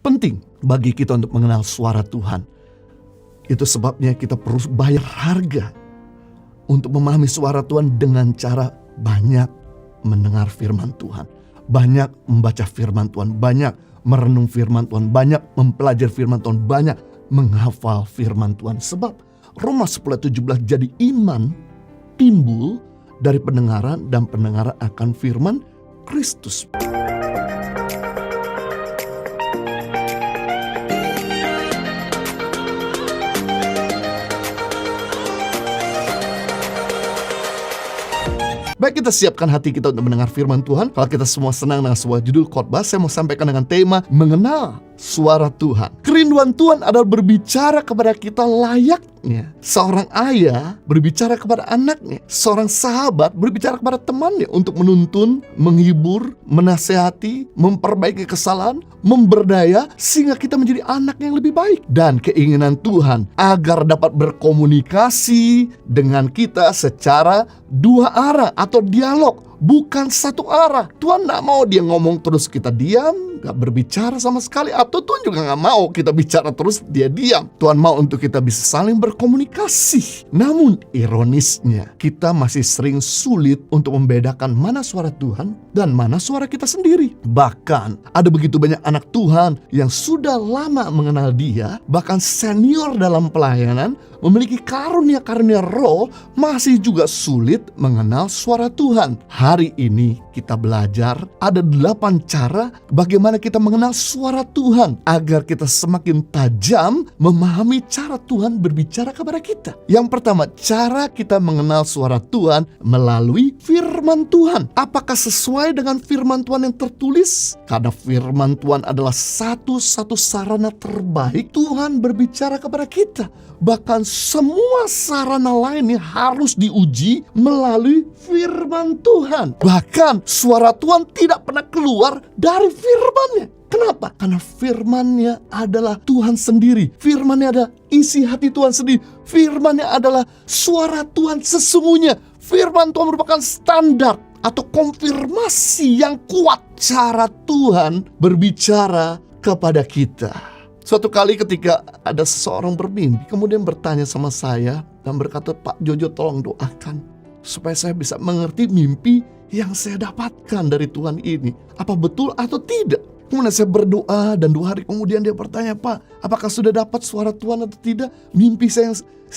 Penting bagi kita untuk mengenal suara Tuhan. Itu sebabnya kita perlu bayar harga untuk memahami suara Tuhan dengan cara banyak mendengar firman Tuhan, banyak membaca firman Tuhan, banyak merenung firman Tuhan, banyak mempelajari firman Tuhan, banyak menghafal firman Tuhan. Sebab Roma 10:17, jadi iman timbul dari pendengaran dan pendengaran akan firman Kristus. Baik, kita siapkan hati kita untuk mendengar firman Tuhan. Kalau kita semua senang dengan sebuah judul khotbah, saya mau sampaikan dengan tema mengenal suara Tuhan. Kerinduan Tuhan adalah berbicara kepada kita layaknya seorang ayah berbicara kepada anaknya, seorang sahabat berbicara kepada temannya untuk menuntun, menghibur, menasehati, memperbaiki kesalahan, memberdaya sehingga kita menjadi anak yang lebih baik. Dan keinginan Tuhan agar dapat berkomunikasi dengan kita secara dua arah atau dialog, bukan satu arah. Tuhan gak mau dia ngomong terus kita diam, gak berbicara sama sekali. Atau Tuhan juga gak mau kita bicara terus dia diam. Tuhan mau untuk kita bisa saling berkomunikasi. Namun ironisnya kita masih sering sulit untuk membedakan mana suara Tuhan dan mana suara kita sendiri. Bahkan ada begitu banyak anak Tuhan yang sudah lama mengenal dia, bahkan senior dalam pelayanan, memiliki karunia-karunia roh, masih juga sulit mengenal suara Tuhan. Hari ini kita belajar ada 8 cara bagaimana kita mengenal suara Tuhan agar kita semakin tajam memahami cara Tuhan berbicara kepada kita. Yang pertama, cara kita mengenal suara Tuhan melalui firman Tuhan. Apakah sesuai dengan firman Tuhan yang tertulis? Karena firman Tuhan adalah satu-satu sarana terbaik Tuhan berbicara kepada kita. Bahkan semua sarana lainnya harus diuji melalui firman Tuhan. Bahkan suara Tuhan tidak pernah keluar dari firman-Nya. Kenapa? Karena firman-Nya adalah Tuhan sendiri. Firman-Nya adalah isi hati Tuhan sendiri. Firman-Nya adalah suara Tuhan sesungguhnya. Firman Tuhan merupakan standar atau konfirmasi yang kuat cara Tuhan berbicara kepada kita. Suatu kali ketika ada seseorang bermimpi, kemudian bertanya sama saya dan berkata, "Pak Jojo, tolong doakan supaya saya bisa mengerti mimpi yang saya dapatkan dari Tuhan ini. Apa betul atau tidak?" Kemudian saya berdoa dan 2 hari kemudian dia bertanya, "Pak, apakah sudah dapat suara Tuhan atau tidak? Mimpi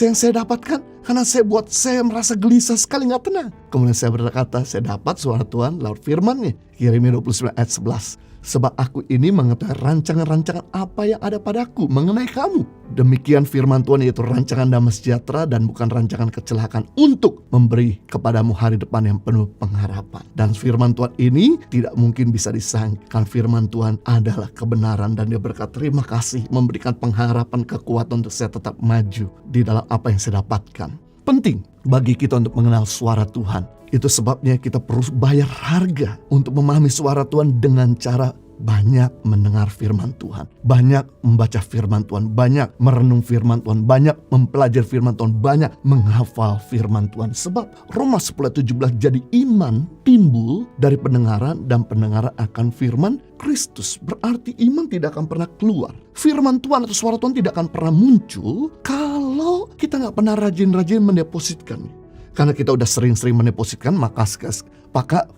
yang saya dapatkan, karena saya merasa gelisah sekali, gak tenang." Kemudian saya berkata, "Saya dapat suara Tuhan lewat firman-Nya." Yeremia 29 ayat 11. "Sebab aku ini mengetahui rancangan-rancangan apa yang ada padaku mengenai kamu. Demikian firman Tuhan, yaitu rancangan damai sejahtera dan bukan rancangan kecelakaan, untuk memberi kepadamu hari depan yang penuh pengharapan." Dan firman Tuhan ini tidak mungkin bisa disangkal. Firman Tuhan adalah kebenaran dan dia berkata, "Terima kasih memberikan pengharapan, kekuatan untuk saya tetap maju di dalam apa yang saya dapatkan." Penting bagi kita untuk mengenal suara Tuhan. Itu sebabnya kita perlu bayar harga untuk memahami suara Tuhan dengan cara banyak mendengar firman Tuhan, banyak membaca firman Tuhan, banyak merenung firman Tuhan, banyak mempelajari firman Tuhan, banyak menghafal firman Tuhan. Sebab Roma 10:17, jadi iman timbul dari pendengaran dan pendengaran akan firman Kristus. Berarti iman tidak akan pernah keluar. Firman Tuhan atau suara Tuhan tidak akan pernah muncul kalau kita gak pernah rajin-rajin mendepositkannya. Karena kita udah sering-sering mendepositkan, maka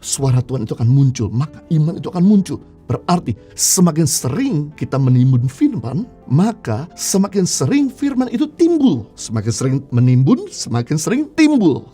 suara Tuhan itu akan muncul, maka iman itu akan muncul. Berarti semakin sering kita menimbun firman, maka semakin sering firman itu timbul. Semakin sering menimbun, semakin sering timbul.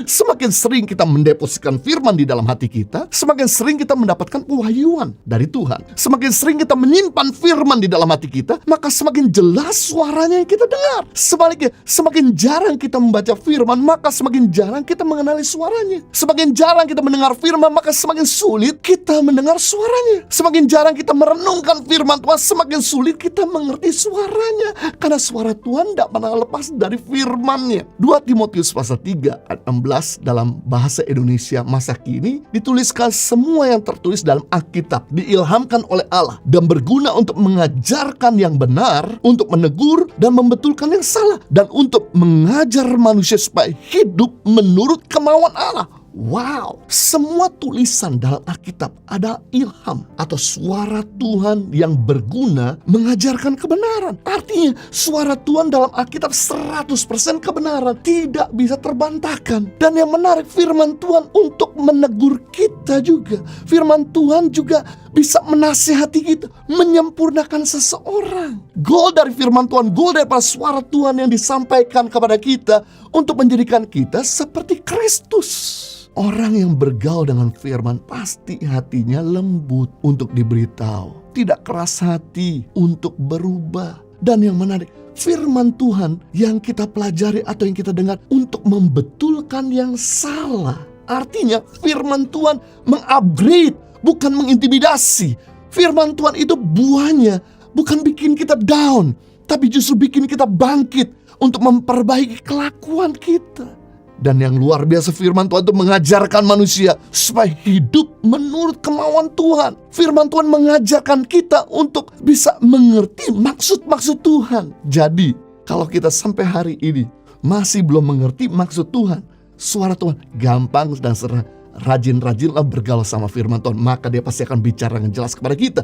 Semakin sering kita mendepositkan firman di dalam hati kita, semakin sering kita mendapatkan pewahyuan dari Tuhan. Semakin sering kita menyimpan firman di dalam hati kita, maka semakin jelas suaranya yang kita dengar. Sebaliknya, semakin jarang kita membaca firman, maka semakin jarang kita mengenali suaranya. Semakin jarang kita mendengar firman, maka semakin sulit kita mendengar suaranya. Semakin jarang kita merenungkan firman Tuhan, semakin sulit kita mengerti suaranya. Karena suara Tuhan tidak pernah lepas dari firman-Nya. 2 Timotius pasal 3 ayat 16 dalam bahasa Indonesia masa kini dituliskan, "Semua yang tertulis dalam Alkitab diilhamkan oleh Allah dan berguna untuk mengajarkan yang benar, untuk menegur dan membetulkan yang salah, dan untuk mengajar manusia supaya hidup menurut kemauan Allah." Wow, semua tulisan dalam Alkitab adalah ilham atau suara Tuhan yang berguna mengajarkan kebenaran. Artinya suara Tuhan dalam Alkitab 100% kebenaran, tidak bisa terbantahkan. Dan yang menarik, firman Tuhan untuk menegur kita juga. Firman Tuhan juga bisa menasihati kita, menyempurnakan seseorang. Goal dari firman Tuhan, goal dari suara Tuhan yang disampaikan kepada kita untuk menjadikan kita seperti Kristus. Orang yang bergaul dengan firman pasti hatinya lembut untuk diberitahu, tidak keras hati untuk berubah. Dan yang menarik, firman Tuhan yang kita pelajari atau yang kita dengar untuk membetulkan yang salah. Artinya firman Tuhan mengupgrade, bukan mengintimidasi. Firman Tuhan itu buahnya bukan bikin kita down, tapi justru bikin kita bangkit untuk memperbaiki kelakuan kita. Dan yang luar biasa, firman Tuhan itu mengajarkan manusia supaya hidup menurut kemauan Tuhan. Firman Tuhan mengajarkan kita untuk bisa mengerti maksud-maksud Tuhan. Jadi, kalau kita sampai hari ini masih belum mengerti maksud Tuhan, suara Tuhan gampang dan rajin-rajinlah bergaul sama firman Tuhan. Maka dia pasti akan bicara dengan jelas kepada kita.